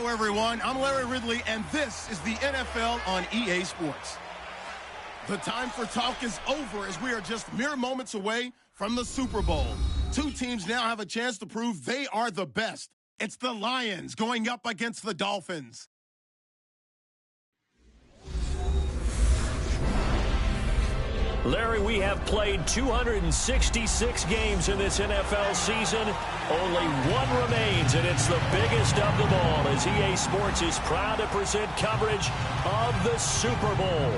Hello, everyone. I'm Larry Ridley, and this is the NFL on EA Sports. The time for talk is over as we are just mere moments away from the Super Bowl. Two teams now have a chance to prove they are the best. It's the Lions going up against the Dolphins. Larry, we have played 266 games in this NFL season. Only one remains, and it's the biggest of them all, as EA Sports is proud to present coverage of the Super Bowl.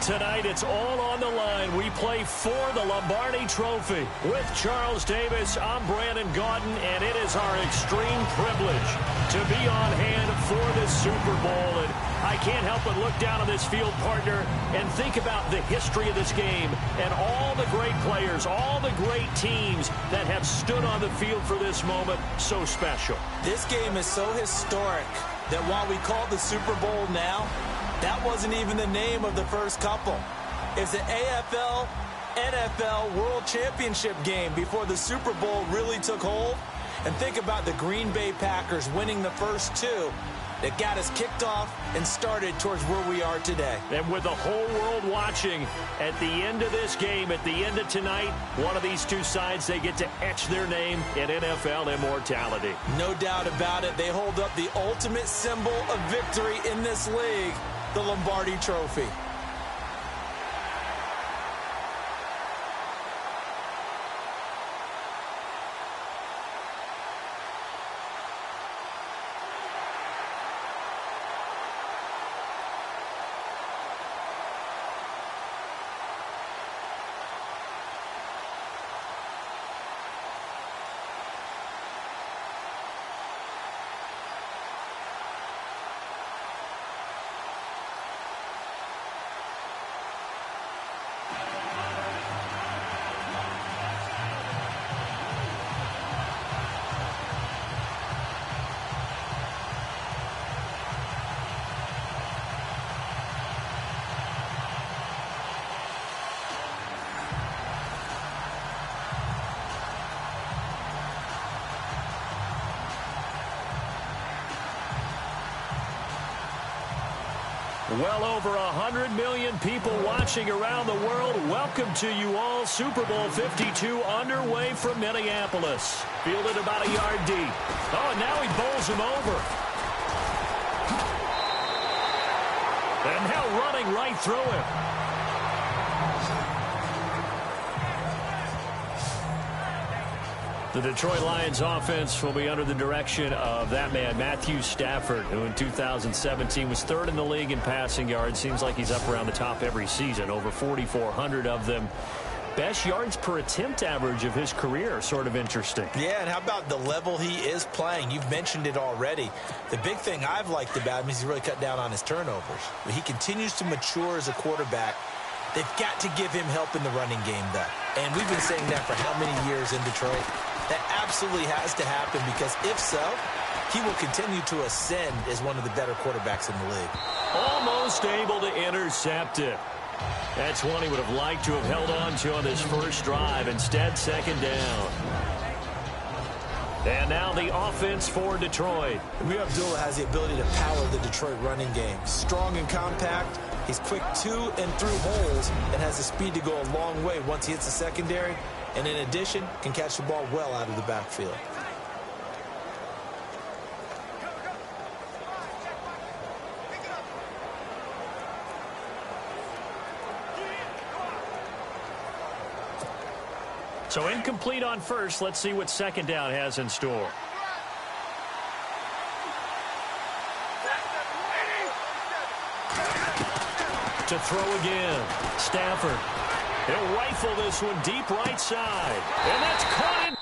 Tonight, it's all on the line. We play for the Lombardi Trophy. With Charles Davis, I'm Brandon Gaudin, and it is our extreme privilege to be on hand for this Super Bowl. And I can't help but look down on this field, partner, and think about the history of this game and all the great players, all the great teams that have stood on the field for this moment. So special. This game is so historic that while we call it the Super Bowl now, that wasn't even the name of the first couple. It's the AFL, NFL World Championship game before the Super Bowl really took hold. And think about the Green Bay Packers winning the first two that got us kicked off and started towards where we are today. And with the whole world watching, at the end of this game, at the end of tonight, one of these two sides, they get to etch their name in NFL immortality. No doubt about it. They hold up the ultimate symbol of victory in this league, the Lombardi Trophy. Well over 100 million people watching around the world. Welcome to you all. Super Bowl 52 underway from Minneapolis. Fielded about a yard deep. Oh, and now he bowls him over. And now running right through him. The Detroit Lions offense will be under the direction of that man, Matthew Stafford, who in 2017 was third in the league in passing yards. Seems like he's up around the top every season, over 4,400 of them. Best yards per attempt average of his career, sort of interesting. Yeah, and how about the level he is playing? You've mentioned it already. The big thing I've liked about him is he's really cut down on his turnovers. But he continues to mature as a quarterback. They've got to give him help in the running game, though. And we've been saying that for how many years in Detroit? That absolutely has to happen, because if so, he will continue to ascend as one of the better quarterbacks in the league. Almost able to intercept it. That's one he would have liked to have held on to on this first drive. Instead, second down. And now the offense for Detroit. Amir Abdullah has the ability to power the Detroit running game. Strong and compact. He's quick to and through holes and has the speed to go a long way once he hits the secondary. And in addition, can catch the ball well out of the backfield. So incomplete on first. Let's see what second down has in store. To throw again. Stafford. He'll rifle this one deep right side. And that's caught in.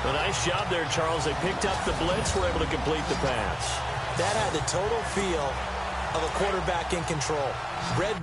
A nice job there, Charles. They picked up the blitz, were able to complete the pass. That had the total feel of a quarterback in control. Red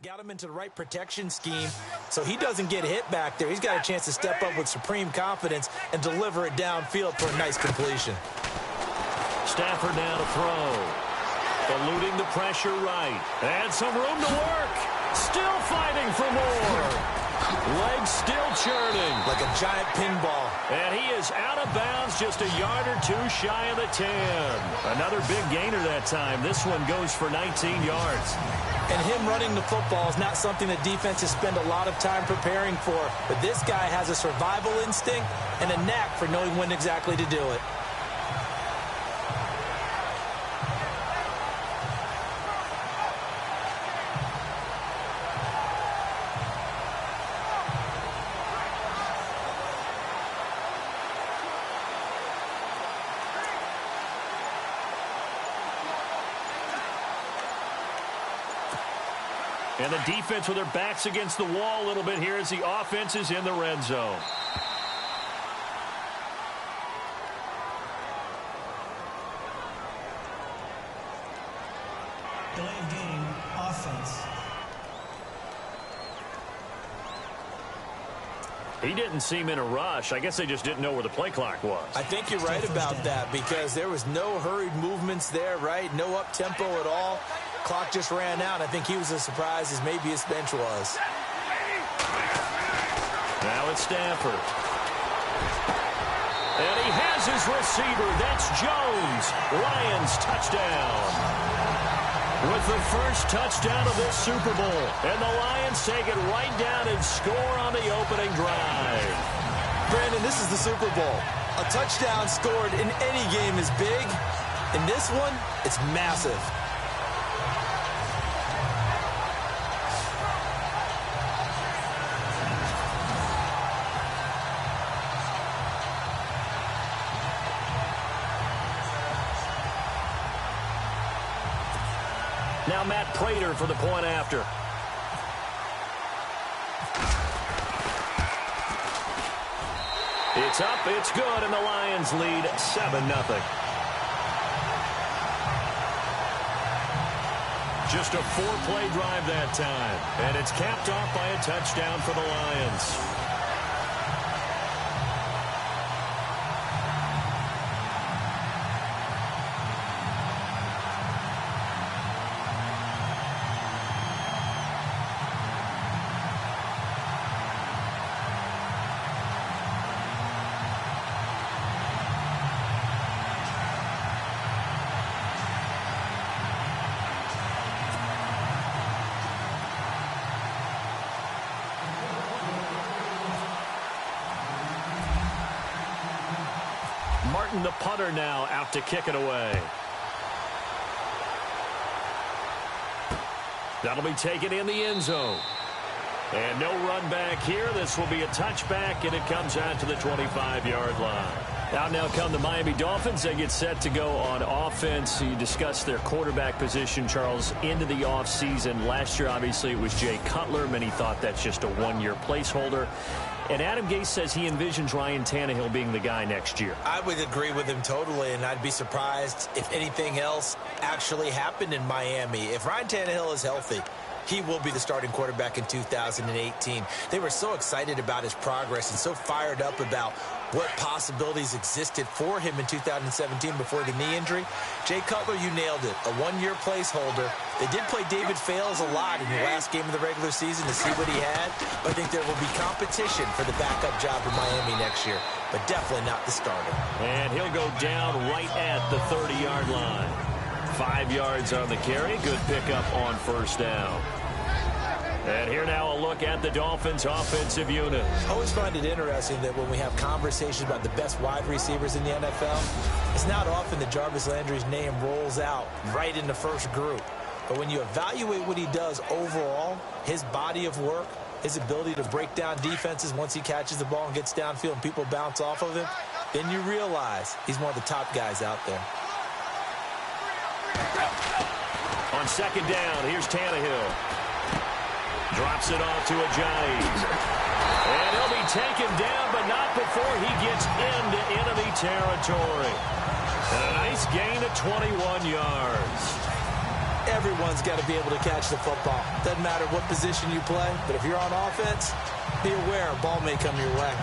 got him into the right protection scheme so he doesn't get hit back there. He's got a chance to step up with supreme confidence and deliver it downfield for a nice completion. Stafford now to throw. Eluding the pressure right. And some room to work. Still fighting for more. Legs still churning. Like a giant pinball. And he is out of bounds, just a yard or two shy of the 10. Another big gainer that time. This one goes for 19 yards. And him running the football is not something that defenses spend a lot of time preparing for. But this guy has a survival instinct and a knack for knowing when exactly to do it. And the defense with their backs against the wall a little bit here as the offense is in the red zone. Delay of game, offense. He didn't seem in a rush. I guess they just didn't know where the play clock was. I think you're right about that because there was no hurried movements there, right? No up-tempo at all. Clock just ran out. I think he was as surprised as maybe his bench was. Now it's Stafford. And he has his receiver. That's Jones. Lions touchdown. With the first touchdown of this Super Bowl. And the Lions take it right down and score on the opening drive. Brandon, this is the Super Bowl. A touchdown scored in any game is big. In this one, it's massive. Now Matt Prater for the point after. It's up, it's good, and the Lions lead 7-0. Just a 4-play drive that time, and it's capped off by a touchdown for the Lions. Martin, the punter, now out to kick it away. That'll be taken in the end zone. And no run back here. This will be a touchback, and it comes out to the 25-yard line. Out now come the Miami Dolphins. They get set to go on offense. You discussed their quarterback position, Charles, into the offseason. Last year, obviously, it was Jay Cutler. Many thought that's just a one-year placeholder. And Adam Gase says he envisions Ryan Tannehill being the guy next year. I would agree with him totally, and I'd be surprised if anything else actually happened in Miami. If Ryan Tannehill is healthy, he will be the starting quarterback in 2018. They were so excited about his progress and so fired up about what possibilities existed for him in 2017 before the knee injury. Jay Cutler, you nailed it. A one-year placeholder. They did play David Fales a lot in the last game of the regular season to see what he had. But I think there will be competition for the backup job in Miami next year, but definitely not the starter. And he'll go down right at the 30-yard line. 5 yards on the carry. Good pickup on first down. And here now a look at the Dolphins' offensive unit. I always find it interesting that when we have conversations about the best wide receivers in the NFL, it's not often that Jarvis Landry's name rolls out right in the first group. But when you evaluate what he does overall, his body of work, his ability to break down defenses once he catches the ball and gets downfield and people bounce off of him, then you realize he's one of the top guys out there. On second down, here's Tannehill. Drops it off to Ajayi. And he'll be taken down, but not before he gets into enemy territory. And a nice gain of 21 yards. Everyone's got to be able to catch the football. Doesn't matter what position you play, but if you're on offense, be aware a ball may come your way.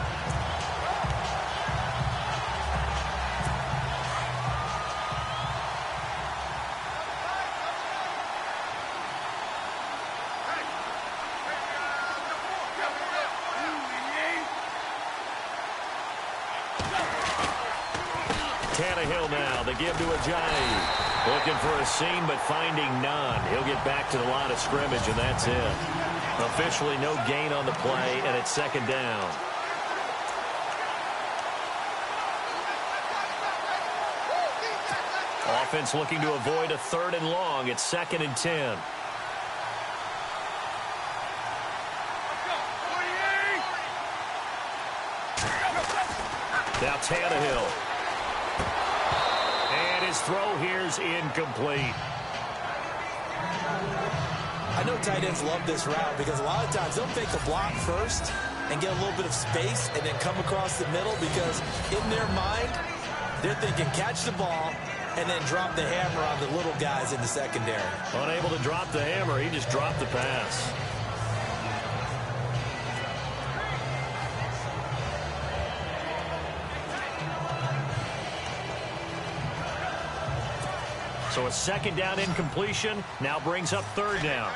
Tannehill now, they give to Ajayi. Looking for a seam, but finding none. He'll get back to the line of scrimmage, and that's it. Officially no gain on the play, and it's second down. Offense looking to avoid a 3rd and long. It's 2nd and 10. Now Tannehill. And his throw here's incomplete. I know tight ends love this route because a lot of times they'll fake a block first and get a little bit of space and then come across the middle because in their mind, they're thinking catch the ball and then drop the hammer on the little guys in the secondary. Unable to drop the hammer, he just dropped the pass. So a second down incompletion now brings up 3rd down.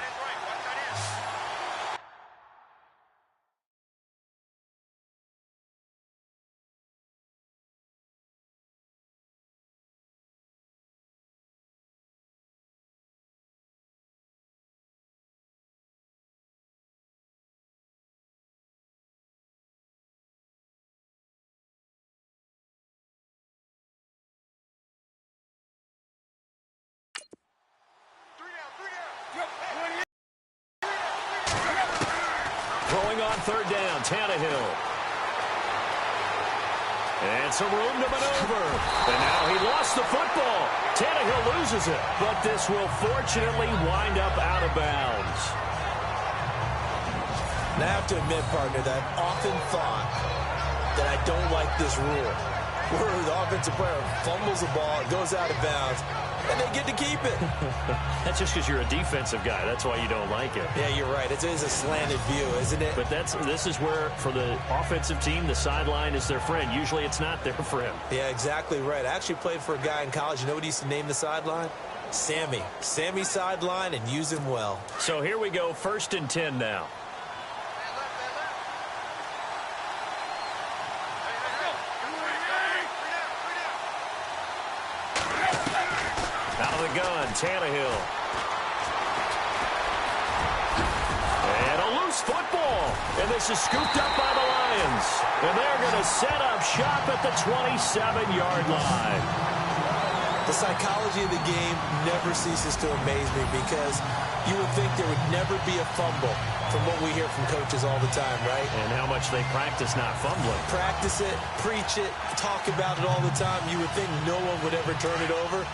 Throwing on 3rd down, Tannehill. And some room to maneuver. And now he lost the football. Tannehill loses it, but this will fortunately wind up out of bounds. And I have to admit, partner, that I've often thought that I don't like this rule, where the offensive player fumbles the ball, it goes out of bounds, and they get to keep it. That's just because you're a defensive guy. That's why you don't like it. Yeah, you're right. It is a slanted view, isn't it? But this is where, for the offensive team, the sideline is their friend. Usually it's not their friend. Yeah, exactly right. I actually played for a guy in college. You know what he used to name the sideline? Sammy. Sammy sideline, and use him well. So here we go, 1st and 10 now. Out of the gun, Tannehill. And a loose football. And this is scooped up by the Lions. And they're going to set up shop at the 27-yard line. The psychology of the game never ceases to amaze me because you would think there would never be a fumble from what we hear from coaches all the time, right? And how much they practice not fumbling. Practice it, preach it, talk about it all the time. You would think no one would ever turn it over.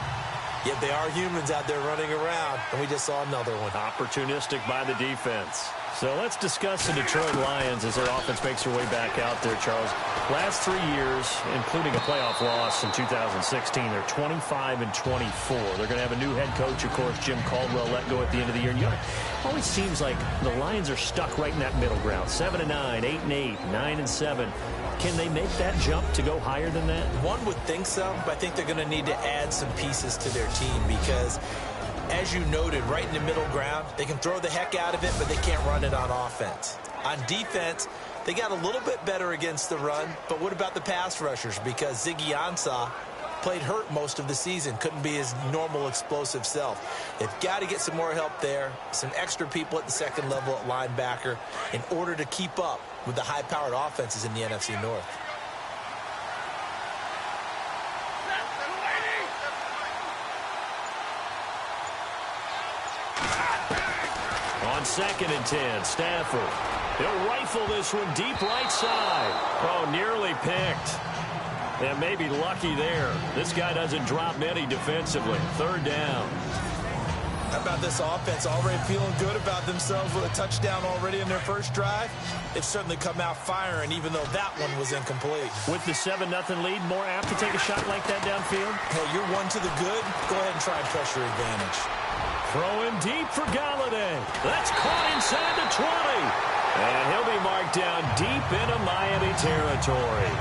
Yet they are humans out there running around, and we just saw another one. Opportunistic by the defense. So let's discuss the Detroit Lions as their offense makes their way back out there, Charles. Last 3 years, including a playoff loss in 2016, they're 25-24. They're going to have a new head coach, of course, Jim Caldwell, let go at the end of the year. And it always seems like the Lions are stuck right in that middle ground. 7-9, 8-8, 9-7. Can they make that jump to go higher than that? One would think so, but I think they're going to need to add some pieces to their team because, as you noted, right in the middle ground, they can throw the heck out of it, but they can't run it on offense. On defense, they got a little bit better against the run, but what about the pass rushers? Because Ziggy Ansah played hurt most of the season, couldn't be his normal explosive self. They've got to get some more help there, some extra people at the second level at linebacker in order to keep up with the high-powered offenses in the NFC North. On 2nd and 10, Stafford. He'll rifle this one deep right side. Oh, nearly picked. And maybe lucky there. This guy doesn't drop many defensively. 3rd down. How about this offense already feeling good about themselves with a touchdown already in their first drive? They've certainly come out firing, even though that one was incomplete. With the 7-0 lead, more apt to take a shot like that downfield? Hey, you're one to the good. Go ahead and try and pressure advantage. Throwing deep for Galladay. That's caught inside the 20. And he'll be marked down deep into Miami territory.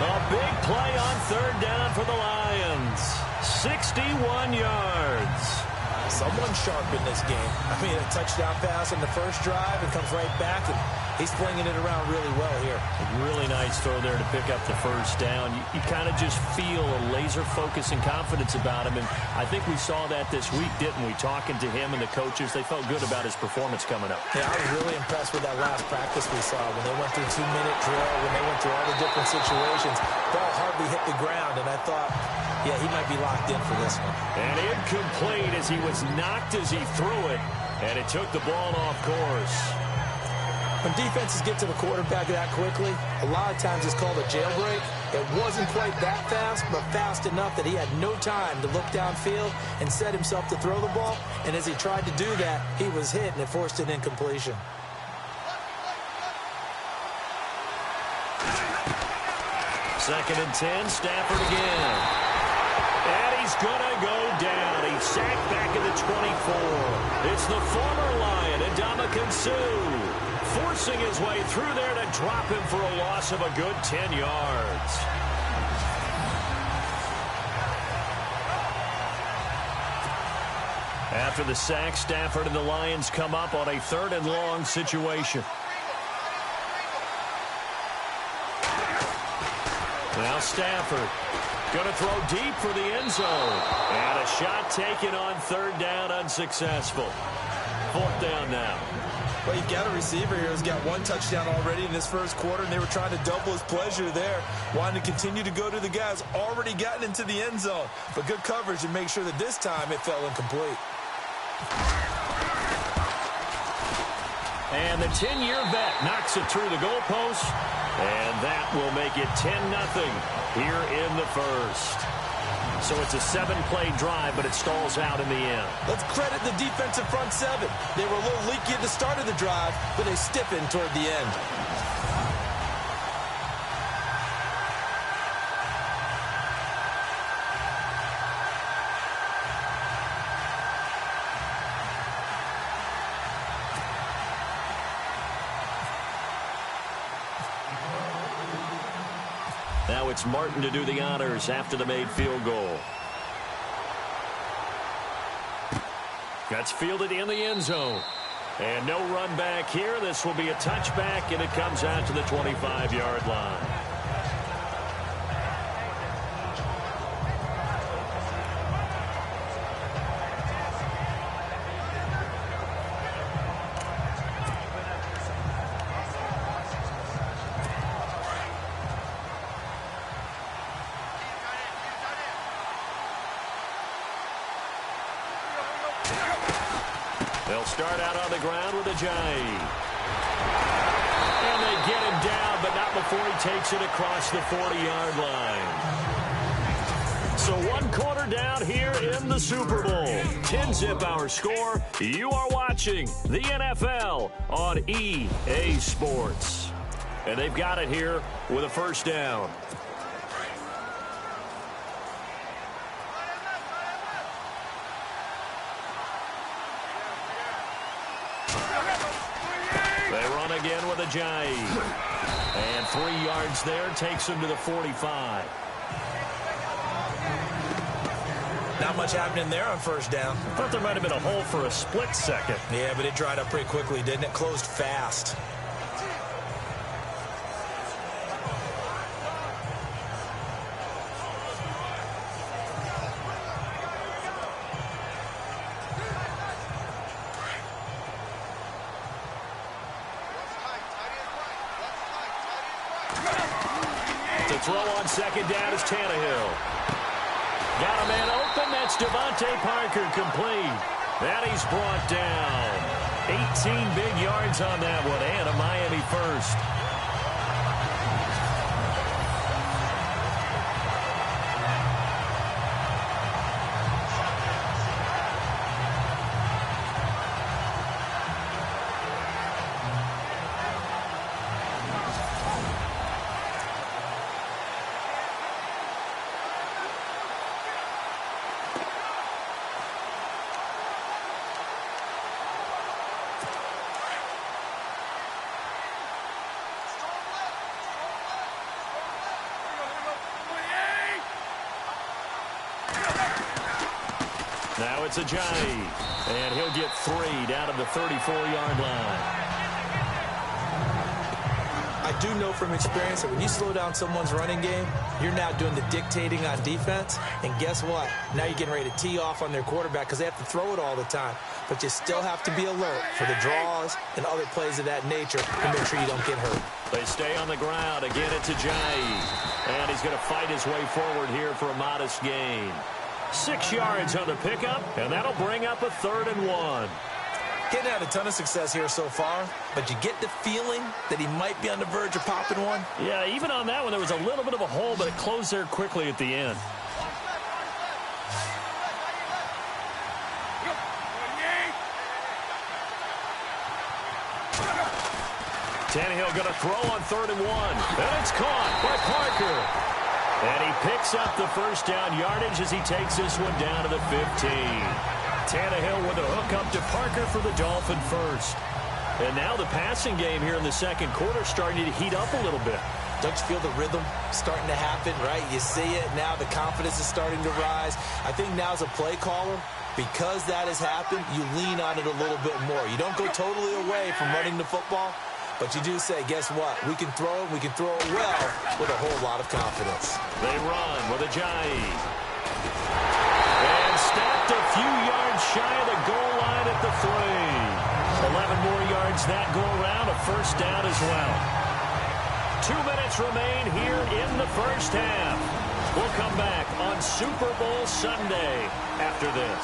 A big play on 3rd down for the Lions. 61 yards. Someone sharp in this game. I mean, a touchdown pass on the first drive and comes right back, and he's flinging it around really well here. A really nice throw there to pick up the 1st down. You kind of just feel a laser focus and confidence about him, and I think we saw that this week, didn't we? Talking to him and the coaches, they felt good about his performance coming up. Yeah, I was really impressed with that last practice we saw when they went through 2-minute drill, when they went through all the different situations. Ball hardly hit the ground, and I thought, yeah, he might be locked in for this one. And incomplete as he was knocked as he threw it, and it took the ball off course. When defenses get to the quarterback that quickly, a lot of times it's called a jailbreak. It wasn't quite that fast, but fast enough that he had no time to look downfield and set himself to throw the ball. And as he tried to do that, he was hit, and it forced an incompletion. Second and 10, Stafford again. And he's going to go down. He's sacked back at the 24. It's the former Lion, Ndamukong Suh, forcing his way through there to drop him for a loss of a good 10 yards. After the sack, Stafford and the Lions come up on a 3rd and long situation. Now Stafford going to throw deep for the end zone. And a shot taken on 3rd down, unsuccessful. 4th down now. Well, you've got a receiver here who's got 1 touchdown already in this first quarter, and they were trying to double his pleasure there, wanting to continue to go to the guys already gotten into the end zone. But good coverage and make sure that this time it fell incomplete. And the 10-year vet knocks it through the goalpost, and that will make it 10-0 here in the first. So it's a 7-play drive, but it stalls out in the end. Let's credit the defensive front 7. They were a little leaky at the start of the drive, but they stiffened toward the end. Now it's Martin to do the honors after the made field goal. That's fielded in the end zone. And no run back here. This will be a touchback, and it comes out to the 25-yard line. They'll start out on the ground with Ajayi. And they get him down, but not before he takes it across the 40-yard line. So 1 quarter down here in the Super Bowl. 10-zip our score. You are watching the NFL on EA Sports. And they've got it here with a first down. They run again with a jive. And 3 yards there takes them to the 45. Not much happening there on first down. I thought there might have been a hole for a split second. Yeah, but it dried up pretty quickly, didn't it? Closed fast. To throw on second down is Tannehill. Got a man open. That's Devontae Parker complete. And he's brought down. 18 big yards on that one and a Miami first. Now it's a jive, and he'll get 3 down to the 34-yard line. I do know from experience that when you slow down someone's running game, you're now doing the dictating on defense. And guess what? Now you're getting ready to tee off on their quarterback because they have to throw it all the time. But you still have to be alert for the draws and other plays of that nature to make sure you don't get hurt. They stay on the ground. Again, it's a jive. And he's going to fight his way forward here for a modest gain. 6 yards on the pickup, and that'll bring up a 3rd and 1. Getting had a ton of success here so far, but you get the feeling that he might be on the verge of popping one. Yeah, even on that one, there was a little bit of a hole, but it closed there quickly at the end. Tannehill going to throw on 3rd and 1, and it's caught by Parker. And he picks up the first down yardage as he takes this one down to the 15. Tannehill with a hook up to Parker for the Dolphin first. And now the passing game here in the second quarter starting to heat up a little bit. Don't you feel the rhythm starting to happen, right? You see it now. The confidence is starting to rise. I think now as a play caller, because that has happened, you lean on it a little bit more. You don't go totally away from running the football. But you do say, guess what? We can throw it. We can throw it well with a whole lot of confidence. They run with a jive. And stopped a few yards shy of the goal line at the 3. 11 more yards that go around. A first down as well. 2 minutes remain here in the first half. We'll come back on Super Bowl Sunday after this.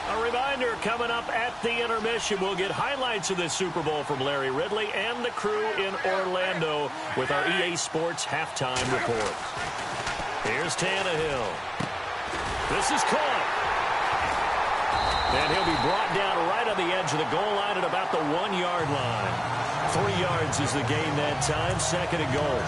A reminder, coming up at the intermission, we'll get highlights of this Super Bowl from Larry Ridley and the crew in Orlando with our EA Sports halftime report. Here's Tannehill. This is caught. And he'll be brought down right on the edge of the goal line at about the 1-yard line. 3 yards is the gain that time, 2nd and goal.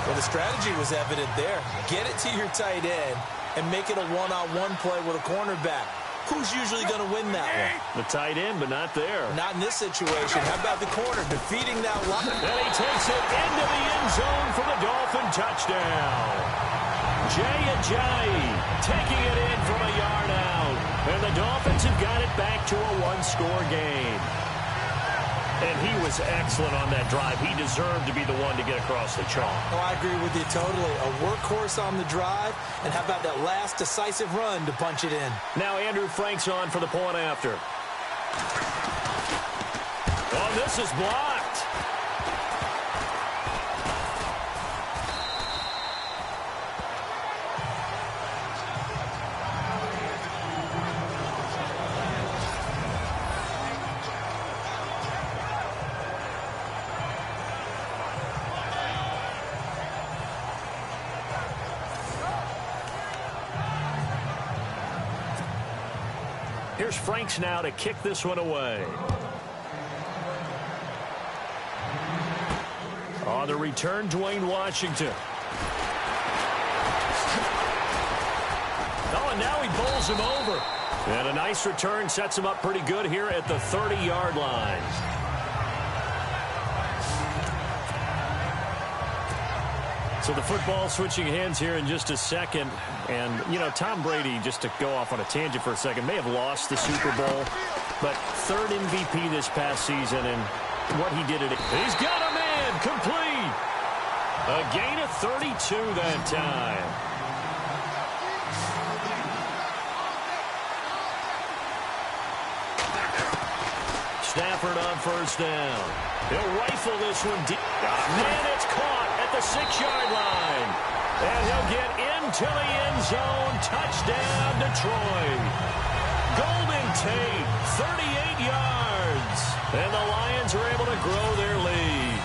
Well, the strategy was evident there. Get it to your tight end and make it a one-on-one play with a cornerback. Who's usually going to win that one? The tight end, but not there. Not in this situation. How about the corner defeating that line? And he takes it into the end zone for the Dolphin touchdown. Jay Ajayi taking it in from a yard out. And the Dolphins have got it back to a 1-score game. And he was excellent on that drive. He deserved to be the one to get across the chalk. Oh, I agree with you totally. A workhorse on the drive. And how about that last decisive run to punch it in? Now Andrew Frank's on for the point after. Oh, this is blocked. Here's Franks now to kick this one away. On the return, Dwayne Washington. Oh, and now he bowls him over. And a nice return sets him up pretty good here at the 30-yard line. So the football switching hands here in just a second. And, you know, Tom Brady, just to go off on a tangent for a second, may have lost the Super Bowl, but third MVP this past season, and what he did at it. He's got a man complete. A gain of 32 that time. Stafford on first down. He'll rifle this one deep. And it's caught at the 6-yard line. And he'll get into the end zone. Touchdown, Detroit. Golden Tate, 38 yards. And the Lions are able to grow their lead.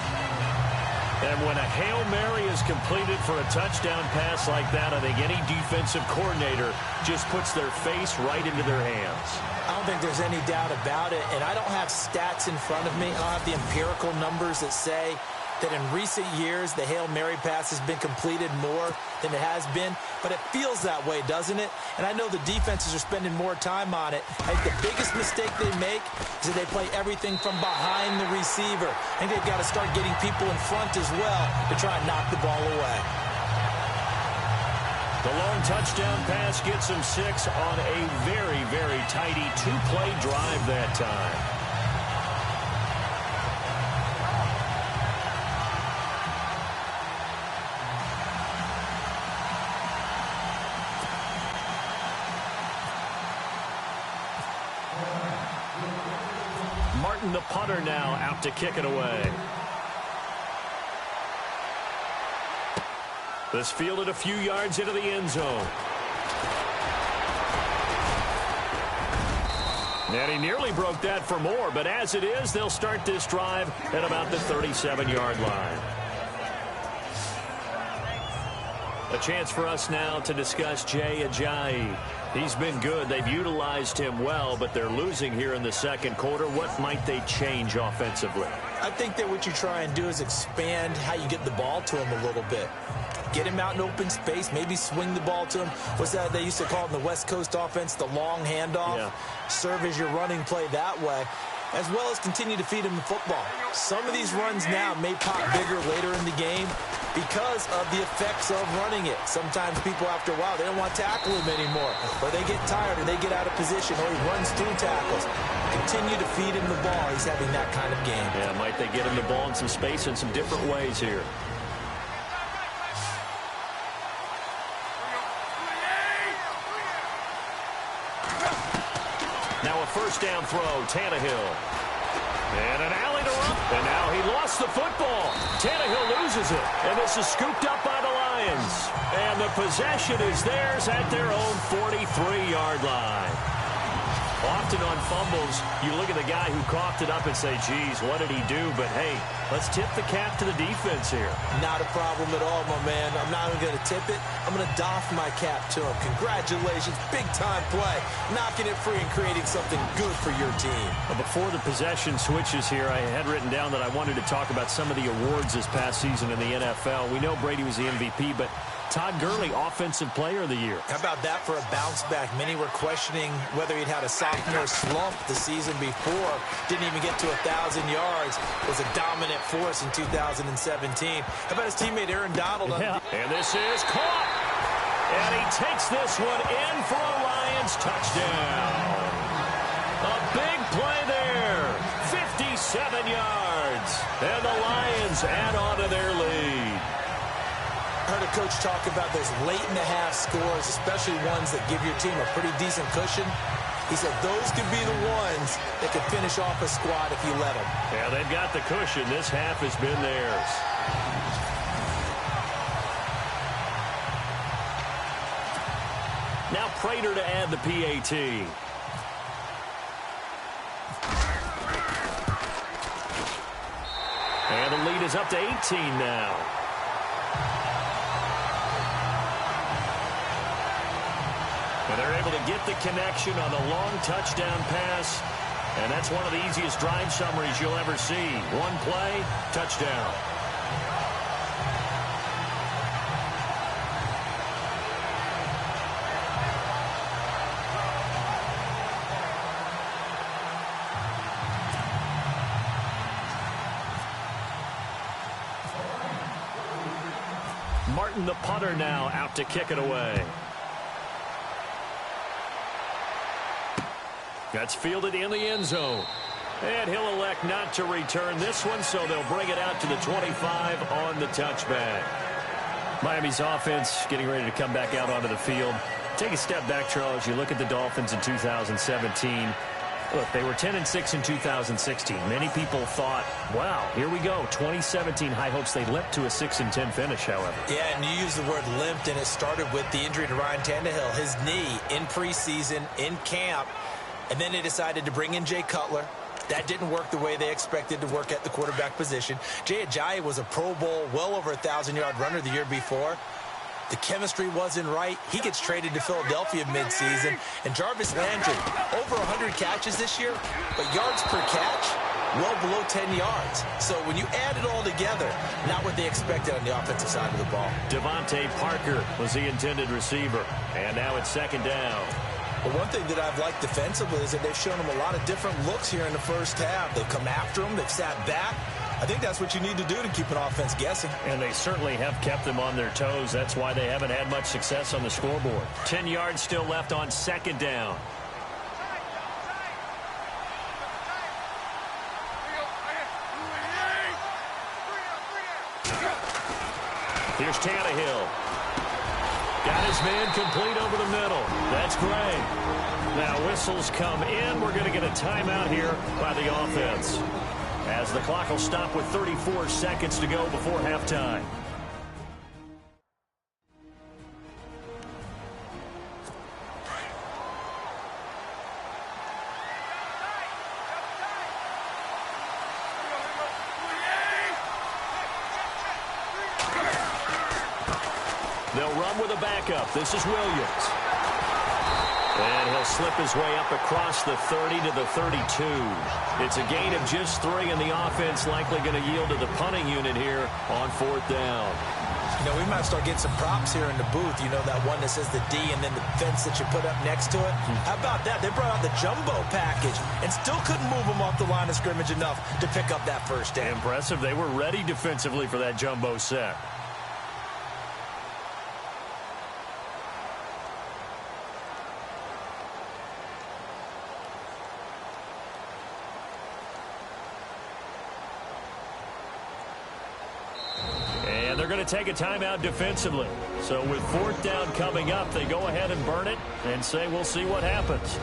And when a Hail Mary is completed for a touchdown pass like that, I think any defensive coordinator just puts their face right into their hands. I don't think there's any doubt about it, and I don't have stats in front of me. I don't have the empirical numbers that say that in recent years the Hail Mary pass has been completed more than it has been, but it feels that way, doesn't it? And I know the defenses are spending more time on it. I think the biggest mistake they make is that they play everything from behind the receiver. I think they've got to start getting people in front as well to try and knock the ball away. The long touchdown pass gets him 6 on a very, very tidy 2-play drive that time. Martin, the punter, now out to kick it away. This fielded a few yards into the end zone. And he nearly broke that for more, but as it is, they'll start this drive at about the 37-yard line. A chance for us now to discuss Jay Ajayi. He's been good. They've utilized him well, but they're losing here in the second quarter. What might they change offensively? I think that what you try and do is expand how you get the ball to him a little bit. Get him out in open space, maybe swing the ball to him. What's that they used to call in the West Coast offense, the long handoff? Yeah. Serve as your running play that way, as well as continue to feed him the football. Some of these runs now may pop bigger later in the game because of the effects of running it. Sometimes people, after a while, they don't want to tackle him anymore, or they get tired, or they get out of position, or he runs through tackles. Continue to feed him the ball. He's having that kind of game. Yeah, might they get him the ball in some space in some different ways here. Now a first down throw, Tannehill. And an alley to run. And now he lost the football. Tannehill loses it. And this is scooped up by the Lions. And the possession is theirs at their own 43-yard line. Often on fumbles, you look at the guy who coughed it up and say, geez, what did he do? But, hey, let's tip the cap to the defense here. Not a problem at all, my man. I'm not even going to tip it. I'm going to doff my cap to him. Congratulations. Big-time play. Knocking it free and creating something good for your team. Before the possession switches here, I had written down that I wanted to talk about some of the awards this past season in the NFL. We know Brady was the MVP, but Todd Gurley, Offensive Player of the Year. How about that for a bounce back? Many were questioning whether he'd had a sophomore slump the season before. Didn't even get to 1,000 yards. Was a dominant force in 2017. How about his teammate Aaron Donald? Yeah. And this is caught. And he takes this one in for a Lions touchdown. A big play there. 57 yards. And the Lions add on to their lead. I heard a coach talk about those late-in-the-half scores, especially ones that give your team a pretty decent cushion. He said those could be the ones that could finish off a squad if you let them. Yeah, they've got the cushion. This half has been theirs. Now Prater to add the PAT. And the lead is up to 18 now. And they're able to get the connection on the long touchdown pass. And that's one of the easiest drive summaries you'll ever see. One play, touchdown. Martin, the punter, now out to kick it away. That's fielded in the end zone. And he'll elect not to return this one, so they'll bring it out to the 25 on the touchback. Miami's offense getting ready to come back out onto the field. Take a step back, Charles. You look at the Dolphins in 2017. Look, they were 10-6 in 2016. Many people thought, wow, here we go. 2017 high hopes. They leapt to a 6-10 finish, however. Yeah, and you used the word limped, and it started with the injury to Ryan Tannehill. His knee in preseason, in camp, and then they decided to bring in Jay Cutler. That didn't work the way they expected to work at the quarterback position. Jay Ajayi was a Pro Bowl, well over 1,000-yard runner the year before. The chemistry wasn't right. He gets traded to Philadelphia midseason. And Jarvis Landry, over 100 catches this year, but yards per catch, well below 10 yards. So when you add it all together, not what they expected on the offensive side of the ball. Devontae Parker was the intended receiver. And now it's second down. But one thing that I've liked defensively is that they've shown him a lot of different looks here in the first half. They've come after him. They've sat back. I think that's what you need to do to keep an offense guessing. And they certainly have kept them on their toes. That's why they haven't had much success on the scoreboard. 10 yards still left on second down. Here's Tannehill. Got his man complete over the middle. That's great. Now whistles come in. We're going to get a timeout here by the offense, as the clock will stop with 34 seconds to go before halftime. They'll run with a backup. This is Williams. And he'll slip his way up across the 30 to the 32. It's a gain of just 3, and the offense likely going to yield to the punting unit here on fourth down. You know, we might start getting some props here in the booth. You know, that one that says the D and then the fence that you put up next to it. How about that? They brought out the jumbo package and still couldn't move them off the line of scrimmage enough to pick up that first down. Impressive. They were ready defensively for that jumbo set. They're going to take a timeout defensively. So with fourth down coming up, they go ahead and burn it and say we'll see what happens.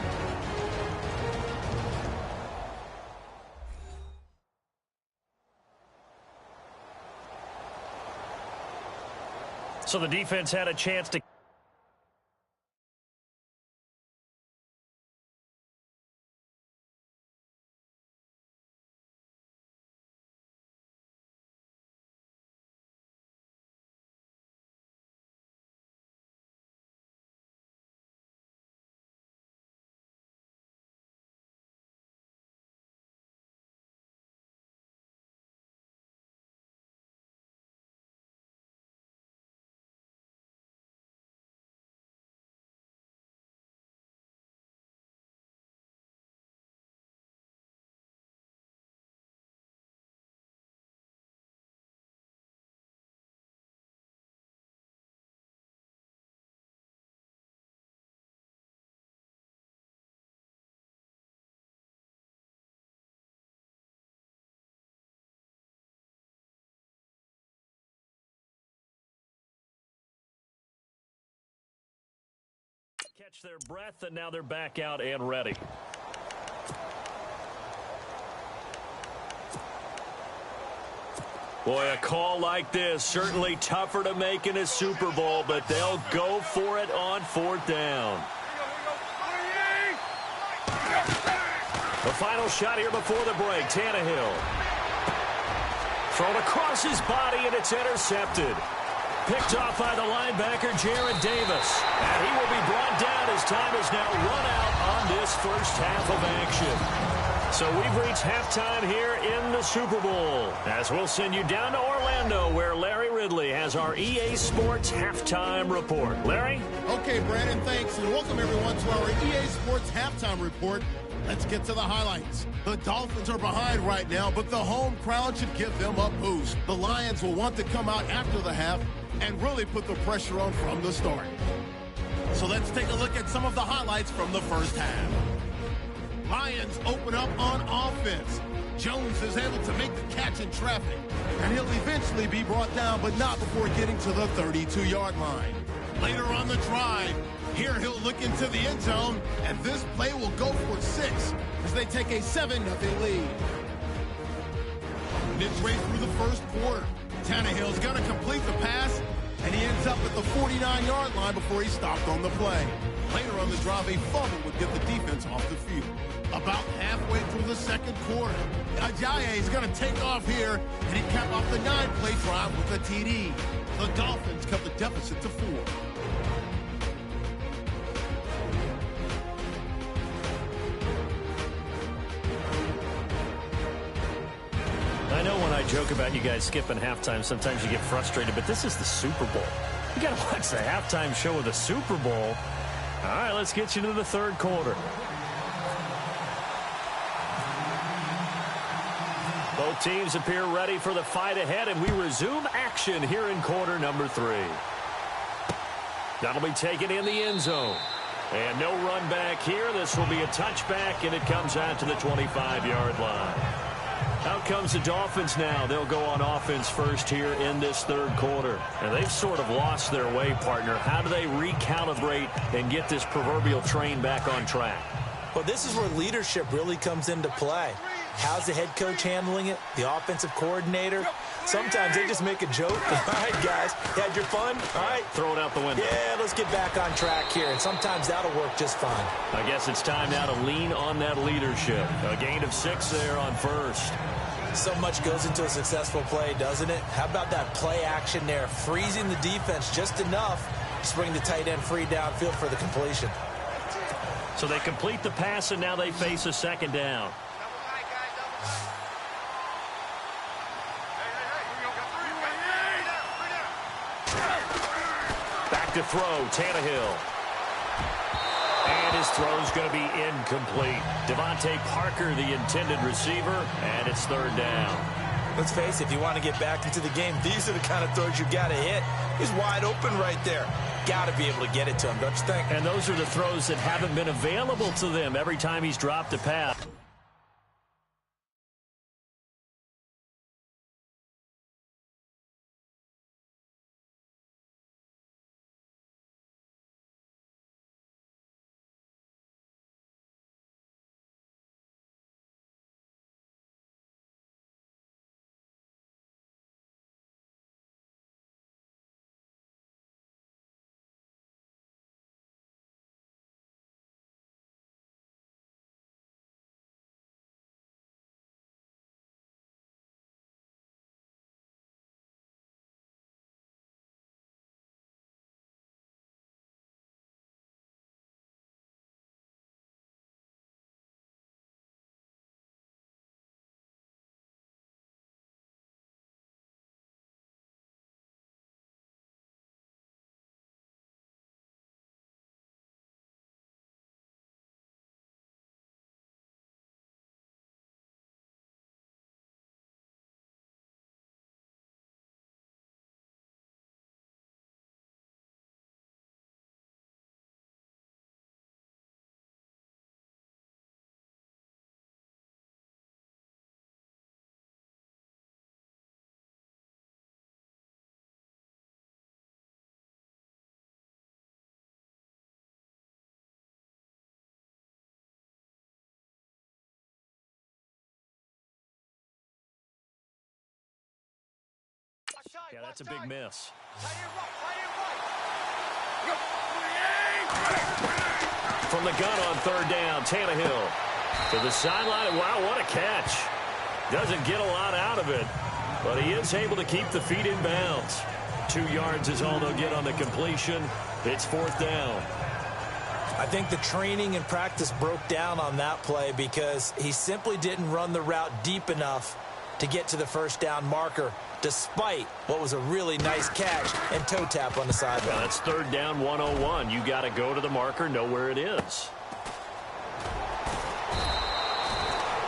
So the defense had a chance to catch their breath, and now they're back out and ready. Boy, a call like this, certainly tougher to make in a Super Bowl, but they'll go for it on fourth down. The final shot here before the break, Tannehill. Thrown across his body, and it's intercepted. picked off by the linebacker, Jared Davis. And he will be brought down as time is now run out on this first half of action. So we've reached halftime here in the Super Bowl, as we'll send you down to Orlando, where Larry Ridley has our EA Sports Halftime Report. Larry? Okay, Brandon, thanks, and welcome everyone to our EA Sports Halftime Report. Let's get to the highlights. The Dolphins are behind right now, but the home crowd should give them a boost. The Lions will want to come out after the half and really put the pressure on from the start. So let's take a look at some of the highlights from the first half. Lions open up on offense. Jones is able to make the catch in traffic, and he'll eventually be brought down, but not before getting to the 32-yard line. Later on the drive, here he'll look into the end zone, and this play will go for 6 as they take a 7-0 lead. Midway through the first quarter, Tannehill's going to complete the pass, and he ends up at the 49-yard line before he stopped on the play. Later on the drive, a fumble would get the defense off the field. About halfway through the second quarter, Ajayi is going to take off here, and he capped off the 9-play drive with a TD. The Dolphins cut the deficit to 4. I know when I joke about you guys skipping halftime, sometimes you get frustrated, but this is the Super Bowl. You got to watch the halftime show of the Super Bowl. All right, let's get you to the third quarter. Both teams appear ready for the fight ahead, and we resume action here in quarter number 3. That'll be taken in the end zone. And no run back here. This will be a touchback, and it comes out to the 25-yard line. Out comes the Dolphins now. They'll go on offense first here in this third quarter. And they've sort of lost their way, partner. How do they recalibrate and get this proverbial train back on track? Well, this is where leadership really comes into play. How's the head coach handling it? The offensive coordinator? Sometimes they just make a joke. All right, guys, you had your fun? All right. Throw it out the window. Yeah, let's get back on track here. And sometimes that'll work just fine. I guess it's time now to lean on that leadership. A gain of 6 there on first. So much goes into a successful play, doesn't it? How about that play action there? Freezing the defense just enough to bring the tight end free downfield for the completion. So they complete the pass, and now they face a second down. Back to throw, Tannehill. And his throw's going to be incomplete. Devontae Parker, the intended receiver, and it's third down. Let's face it, if you want to get back into the game, these are the kind of throws you got to hit. He's wide open right there. Got to be able to get it to him, don't you think? And those are the throws that haven't been available to them every time he's dropped a pass. Yeah, that's a big miss. From the gun on third down, Tannehill to the sideline. Wow, what a catch. Doesn't get a lot out of it, but he is able to keep the feet in bounds. 2 yards is all they'll get on the completion. It's 4th down. I think the training and practice broke down on that play because he simply didn't run the route deep enough to get to the first down marker, despite what was a really nice catch and toe tap on the sideline. Well, that's 3rd down 101. You got to go to the marker, know where it is.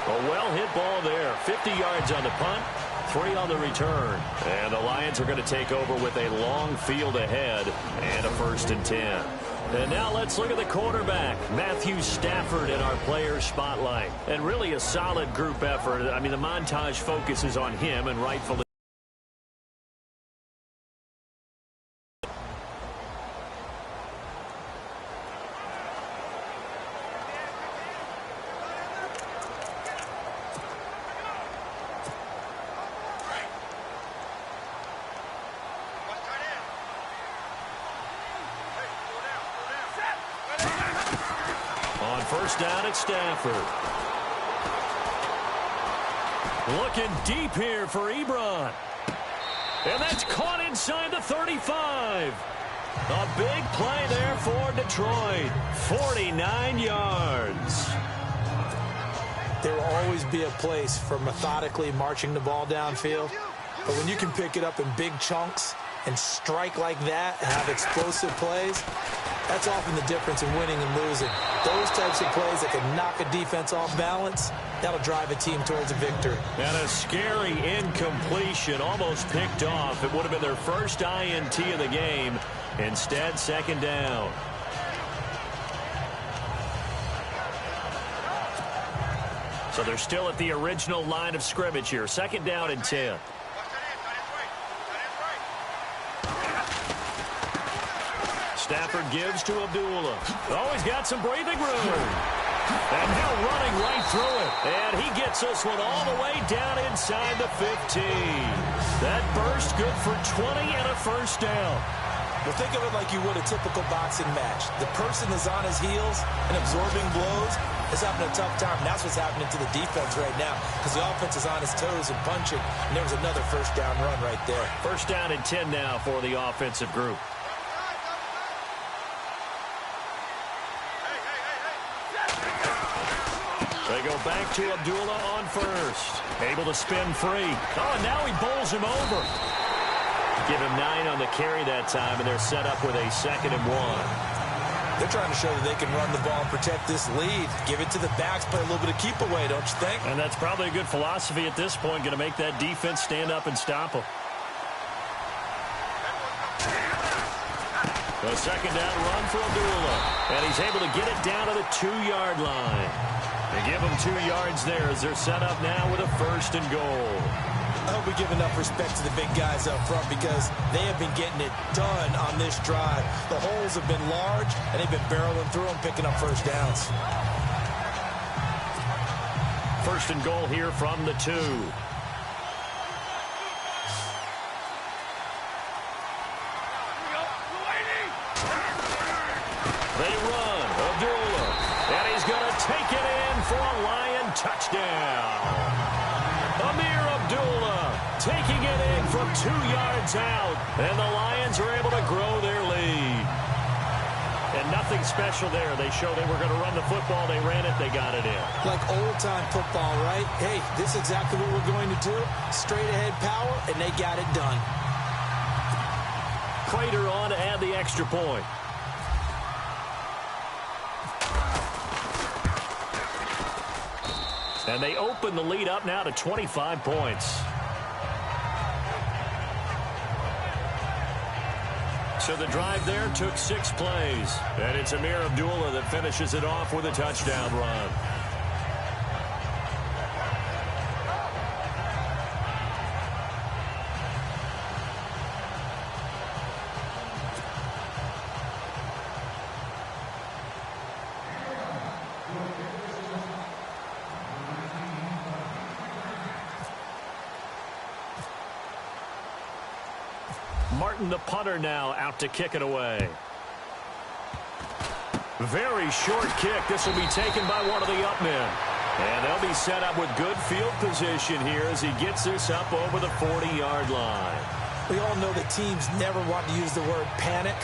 A well-hit ball there. 50 yards on the punt, 3 on the return. And the Lions are going to take over with a long field ahead and a 1st and 10. And now let's look at the quarterback, Matthew Stafford, in our player spotlight. And really a solid group effort. I mean, the montage focuses on him, and rightfully. First down at Stafford. Looking deep here for Ebron. And that's caught inside the 35. A big play there for Detroit. 49 yards. There will always be a place for methodically marching the ball downfield. But when you can pick it up in big chunks and strike like that, have explosive plays, that's often the difference in winning and losing. Those types of plays that can knock a defense off balance, that'll drive a team towards a victory. And a scary incompletion, almost picked off. It would have been their first INT of the game. Instead, 2nd down. So they're still at the original line of scrimmage here. 2nd down and 10. Stafford gives to Abdullah. Oh, he's got some breathing room. And now running right through it. And he gets this one all the way down inside the 15. That burst good for 20 and a 1st down. Well, think of it like you would a typical boxing match. The person is on his heels and absorbing blows is having a tough time. And that's what's happening to the defense right now because the offense is on his toes and punching. And there was another 1st down run right there. 1st down and 10 now for the offensive group. They go back to Abdullah on 1st. Able to spin free. Oh, and now he bowls him over. Give him 9 on the carry that time, and they're set up with a 2nd and 1. They're trying to show that they can run the ball and protect this lead. Give it to the backs, play a little bit of keep away, don't you think? And that's probably a good philosophy at this point, going to make that defense stand up and stop them. The 2nd down run for Abdullah. And he's able to get it down to the 2-yard line. They give them 2 yards there as they're set up now with a 1st and goal. I hope we give enough respect to the big guys up front because they have been getting it done on this drive. The holes have been large, and they've been barreling through them, picking up 1st downs. 1st and goal here from the 2. They run. Abdullah. And he's going to take it in for a Lion touchdown. Amir Abdullah taking it in from 2 yards out. And the Lions are able to grow their lead. And nothing special there. They showed they were going to run the football. They ran it. They got it in. Like old-time football, right? Hey, this is exactly what we're going to do. Straight-ahead power, and they got it done. Prater on to add the extra point. And they open the lead up now to 25 points. So the drive there took 6 plays. And it's Amir Abdullah that finishes it off with a touchdown run. Martin, the punter, now out to kick it away. Very short kick. This will be taken by one of the up men. And they'll be set up with good field position here as he gets this up over the 40-yard line. We all know that teams never want to use the word panic.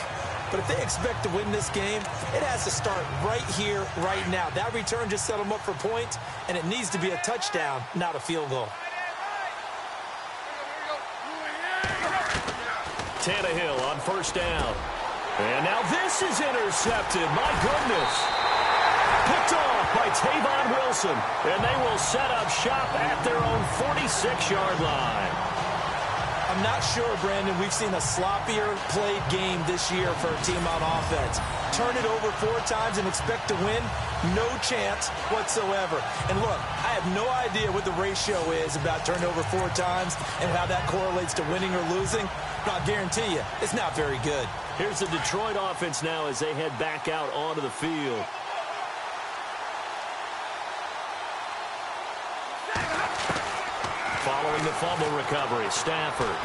But if they expect to win this game, it has to start right here, right now. That return just set them up for points, and it needs to be a touchdown, not a field goal. Tannehill on first down. And now this is intercepted. My goodness. Picked off by Tavon Wilson. And they will set up shop at their own 46-yard line. I'm not sure, Brandon, we've seen a sloppier played game this year for a team on offense. Turn it over 4 times and expect to win? No chance whatsoever. And look, I have no idea what the ratio is about turning over 4 times and how that correlates to winning or losing. But I'll guarantee you, it's not very good. Here's the Detroit offense now as they head back out onto the field. Following the fumble recovery, Stafford.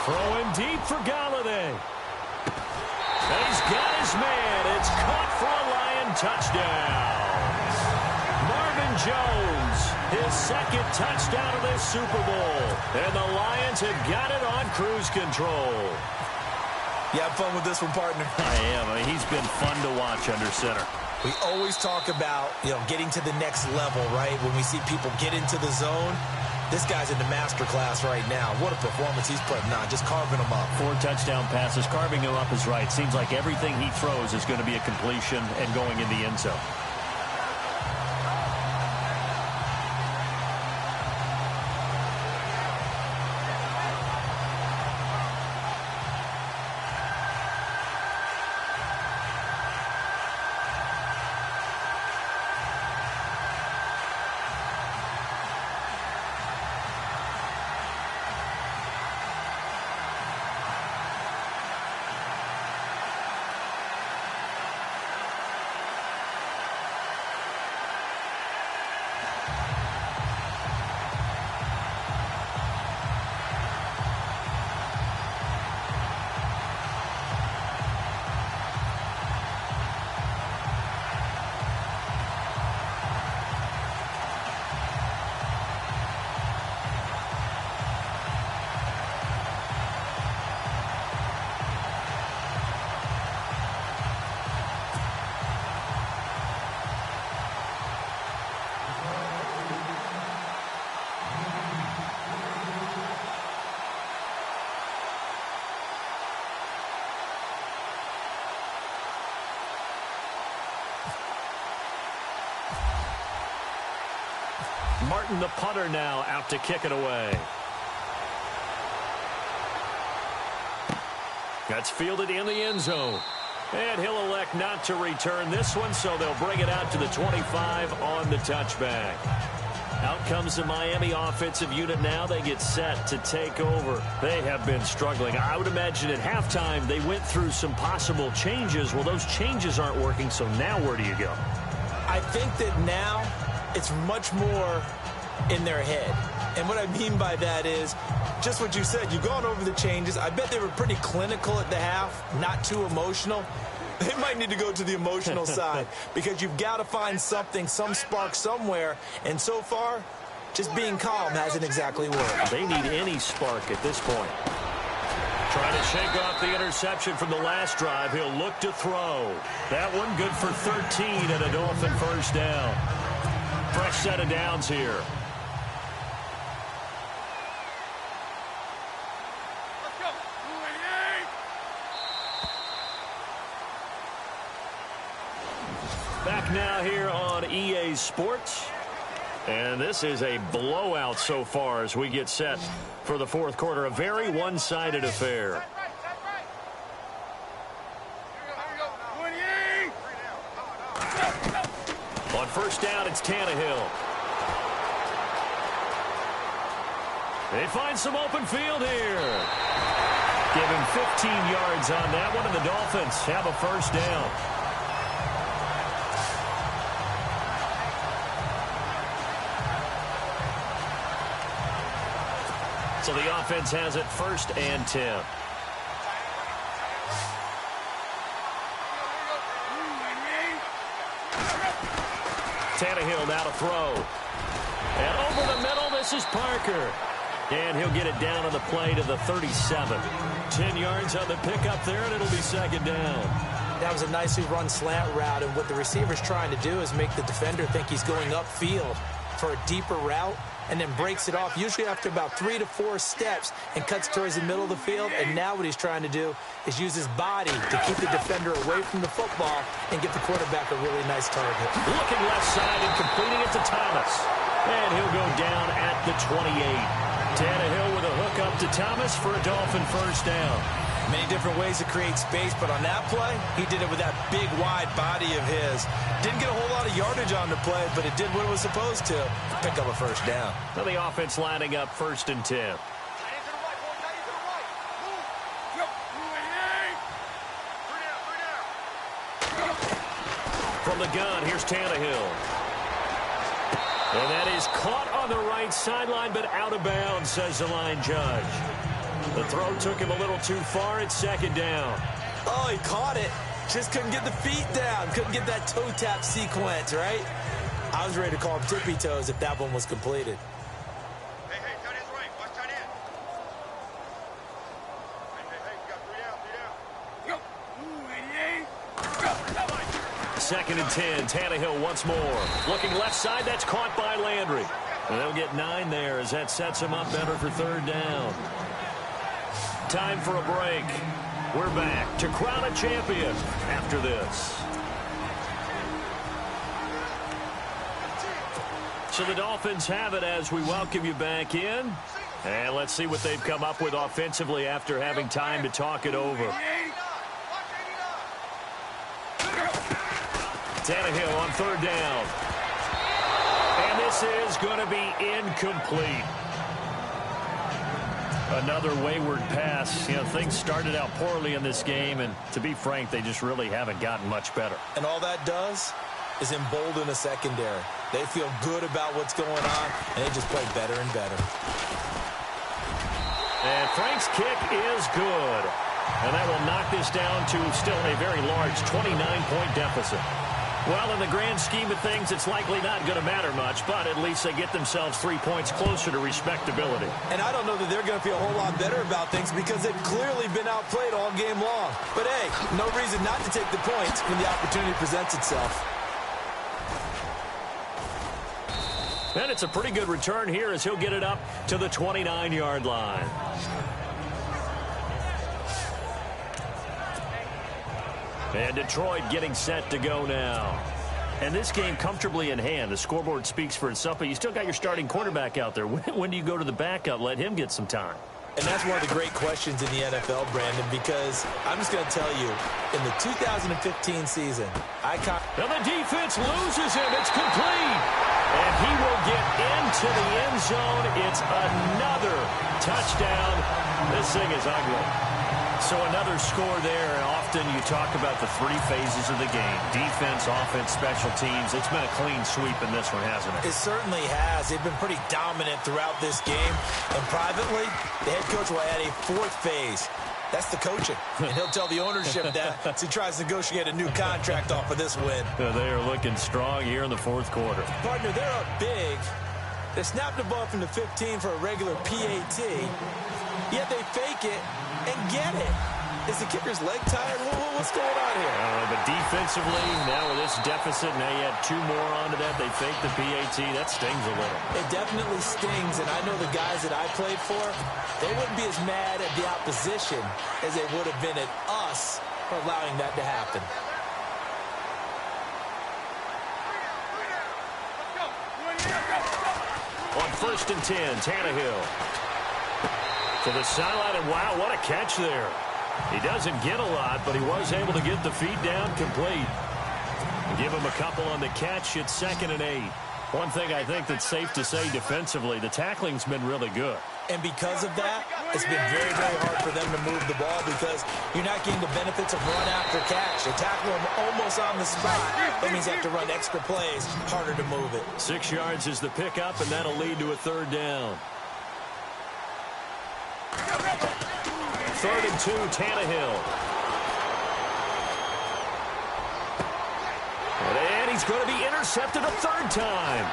Throwing deep for Galladay. And he's got his man. It's caught for a Lion touchdown. Marvin Jones, his second touchdown of this Super Bowl. And the Lions have got it on cruise control. You have fun with this one, partner? I am. I mean, he's been fun to watch under center. We always talk about, getting to the next level, right? When we see people get into the zone, this guy's in the master class right now. What a performance he's putting on, just carving them up. 4 touchdown passes. Carving him up is right. Seems like everything he throws is going to be a completion and going in the end zone. Martin, the punter, now out to kick it away. That's fielded in the end zone. And he'll elect not to return this one, so they'll bring it out to the 25 on the touchback. Out comes the Miami offensive unit now. They get set to take over. They have been struggling. I would imagine at halftime they went through some possible changes. Well, those changes aren't working, so now where do you go? I think that now it's much more in their head. And what I mean by that is just what you said. You've gone over the changes. I bet they were pretty clinical at the half, not too emotional. They might need to go to the emotional side because you've got to find something, some spark somewhere. And so far, just being calm hasn't exactly worked. They need any spark at this point. Trying to shake off the interception from the last drive. He'll look to throw. That one good for 13 and a Dolphin first down. Fresh set of downs here. Back now here on EA Sports. And this is a blowout so far as we get set for the fourth quarter. A very one-sided affair. On first down, it's Tannehill. They find some open field here. Give him 15 yards on that one, and the Dolphins have a first down. So the offense has it first and 10. Tannehill now to throw. And over the middle, this is Parker. And he'll get it down on the play to the 37. 10 yards on the pickup there, and it'll be second down. That was a nicely run slant route, and what the receiver's trying to do is make the defender think he's going upfield for a deeper route, and then breaks it off, usually after about 3 to 4 steps, and cuts towards the middle of the field. And now what he's trying to do is use his body to keep the defender away from the football and give the quarterback a really nice target. Looking left side and completing it to Thomas. And he'll go down at the 28. Tannehill with a hook up to Thomas for a Dolphin first down. Many different ways to create space, but on that play, he did it with that big, wide body of his. Didn't get a whole lot of yardage on the play, but it did what it was supposed to pick up a first down. So the offense lining up 1st and 10. From the gun, here's Tannehill. And that is caught on the right sideline, but out of bounds, says the line judge. The throw took him a little too far. It's second down. Oh, he caught it. Just couldn't get the feet down. Couldn't get that toe tap sequence, right? I was ready to call him tippy toes if that one was completed. Hey, tight end's right. Watch tight end. Hey, you got 3 out. 2nd and 10. Tannehill once more. Looking left side. That's caught by Landry. And they'll get 9 there as that sets him up better for 3rd down. Time for a break. We're back to crown a champion after this. So the Dolphins have it as we welcome you back in. And let's see what they've come up with offensively after having time to talk it over. Tannehill on 3rd down. And this is going to be incomplete. Another wayward pass. You know, things started out poorly in this game, and to be frank, they just really haven't gotten much better. And all that does is embolden a secondary. They feel good about what's going on, and they just play better and better. And Frank's kick is good. And that will knock this down to still a very large 29-point deficit. Well, in the grand scheme of things, it's likely not going to matter much, but at least they get themselves 3 points closer to respectability. And I don't know that they're going to feel a whole lot better about things because they've clearly been outplayed all game long. But, hey, no reason not to take the points when the opportunity presents itself. And it's a pretty good return here as he'll get it up to the 29-yard line. And Detroit getting set to go now. And this game comfortably in hand. The scoreboard speaks for itself, but you still got your starting quarterback out there. When do you go to the backup? Let him get some time. And that's one of the great questions in the NFL, Brandon, because I'm just going to tell you, in the 2015 season, Now the defense loses him. It's complete. And he will get into the end zone. It's another touchdown. This thing is ugly. So another score there. Often you talk about the 3 phases of the game. Defense, offense, special teams. It's been a clean sweep in this one, hasn't it? It certainly has. They've been pretty dominant throughout this game. And privately, the head coach will add a 4th phase. That's the coaching. And he'll tell the ownership that as he tries to negotiate a new contract off of this win. They are looking strong here in the 4th quarter. Partner, they're up big. They snapped the ball from the 15 for a regular PAT. Yet they fake it and get it. Is the kicker's leg tired? What's going on here? I don't know, but defensively, now with this deficit, now you add 2 more onto that. They fake the PAT. That stings a little. It definitely stings, and I know the guys that I played for, they wouldn't be as mad at the opposition as they would have been at us for allowing that to happen. On 1st and 10, Tannehill. To the sideline, and wow, what a catch there. He doesn't get a lot, but he was able to get the feet down complete. Give him a couple on the catch. It's 2nd and 8. One thing I think that's safe to say defensively, the tackling's been really good. And because of that, it's been very, very hard for them to move the ball because you're not getting the benefits of run after catch. They tackle him almost on the spot. That means you have to run extra plays, harder to move it. 6 yards is the pickup, and that'll lead to a 3rd down. 3rd and 2, Tannehill. And he's going to be intercepted a 3rd time.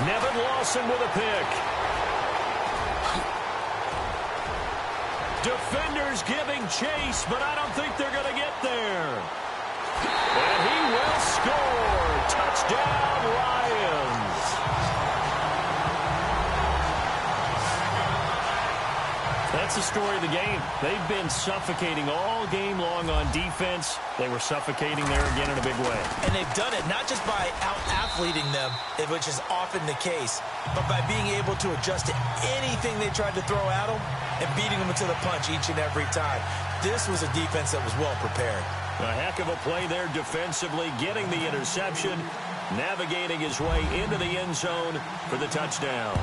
Nevin Lawson with a pick. Defenders giving chase, but I don't think they're going to get there. And he will score. Touchdown, Lions. That's the story of the game. They've been suffocating all game long on defense. They were suffocating there again in a big way. And they've done it not just by out-athleting them, which is often the case, but by being able to adjust to anything they tried to throw at them and beating them into the punch each and every time. This was a defense that was well prepared. A heck of a play there defensively, getting the interception, navigating his way into the end zone for the touchdown.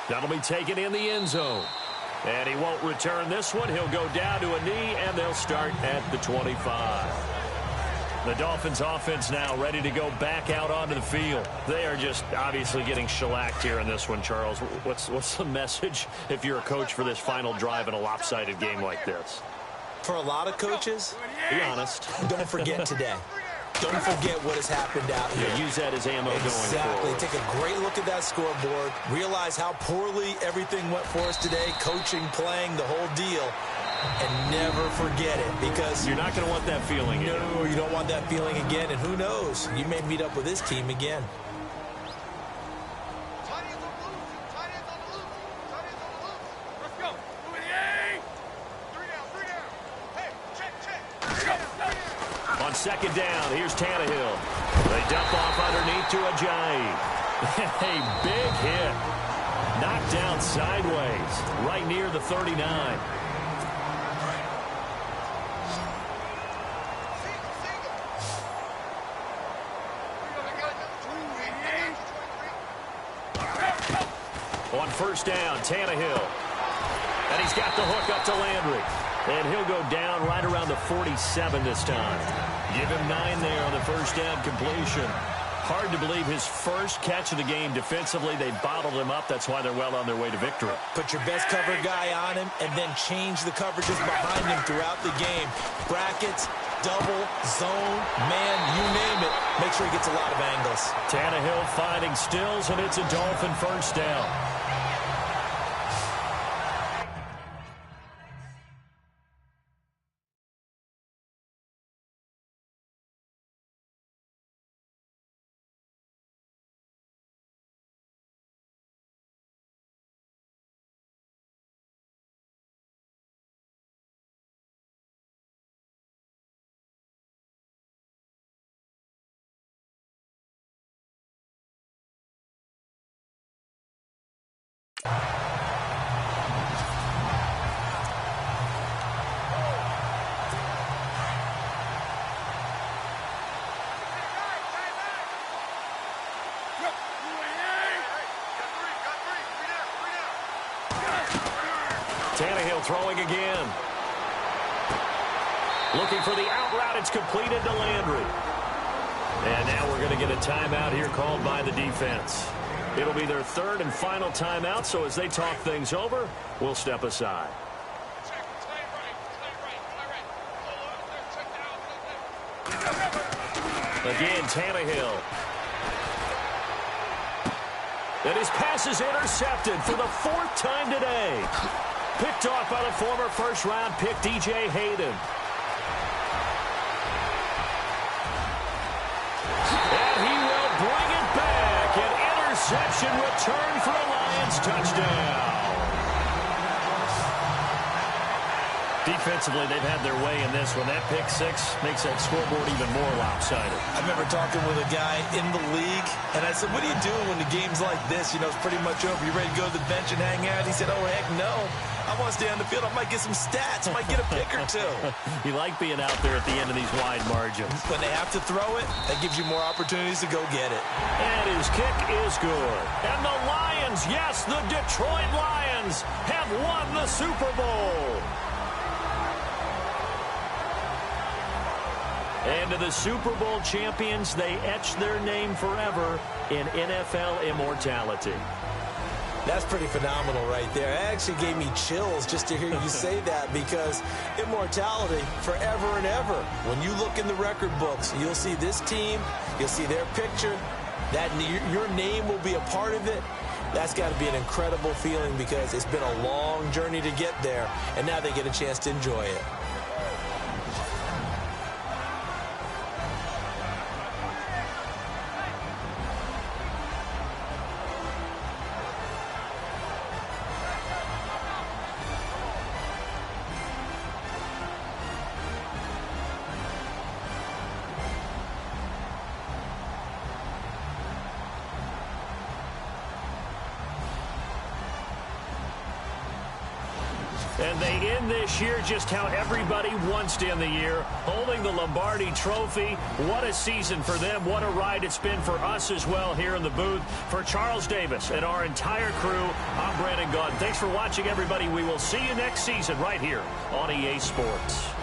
That'll be taken in the end zone. And he won't return this one. He'll go down to a knee, and they'll start at the 25. The Dolphins offense now ready to go back out onto the field. They are just obviously getting shellacked here in this one, Charles. What's the message if you're a coach for this final drive in a lopsided game like this? For a lot of coaches, be honest. Don't forget today. Don't forget what has happened out here. Yeah, use that as ammo going Exactly. forward. Take a great look at that scoreboard. Realize how poorly everything went for us today. Coaching, playing, the whole deal. And never forget it, because you're not going to want that feeling again. No, you don't want that feeling again. And who knows? You may meet up with this team again. Let's go. On second down, here's Tannehill. They dump off underneath to Ajayi. A big hit. Knocked down sideways, right near the 39. On first down, Tannehill. And he's got the hook up to Landry. And he'll go down right around the 47 this time. Give him 9 there on the first down completion. Hard to believe his first catch of the game defensively. They bottled him up. That's why they're well on their way to victory. Put your best cover guy on him and then change the coverages behind him throughout the game. Brackets, double, zone, man, you name it. Make sure he gets a lot of angles. Tannehill finding Stills, and it's a Dolphin first down. Tannehill throwing again. Looking for the out route. It's completed to Landry. And now we're going to get a timeout here called by the defense. It'll be their third and final timeout, so as they talk things over, we'll step aside. Again, Tannehill. And his pass is intercepted for the 4th time today. Picked off by the former first-round pick, DJ Hayden. And he will bring it back. An interception return for a Lions touchdown. Defensively, they've had their way in this one. That pick six makes that scoreboard even more lopsided. I remember talking with a guy in the league, and I said, what do you do when the game's like this? You know, it's pretty much over. You ready to go to the bench and hang out? He said, oh, heck no. I want to stay on the field. I might get some stats. I might get a pick or two. You like being out there at the end of these wide margins. When they have to throw it, that gives you more opportunities to go get it. And his kick is good. And the Lions, yes, the Detroit Lions have won the Super Bowl. And to the Super Bowl champions, they etch their name forever in NFL immortality. That's pretty phenomenal right there. It actually gave me chills just to hear you say that, because immortality forever and ever. When you look in the record books, you'll see this team, you'll see their picture, that your name will be a part of it. That's got to be an incredible feeling because it's been a long journey to get there, and now they get a chance to enjoy it. And they end this year just how everybody wants to end the year, holding the Lombardi Trophy. What a season for them. What a ride it's been for us as well here in the booth. For Charles Davis and our entire crew, I'm Brandon Gaudin. Thanks for watching, everybody. We will see you next season right here on EA Sports.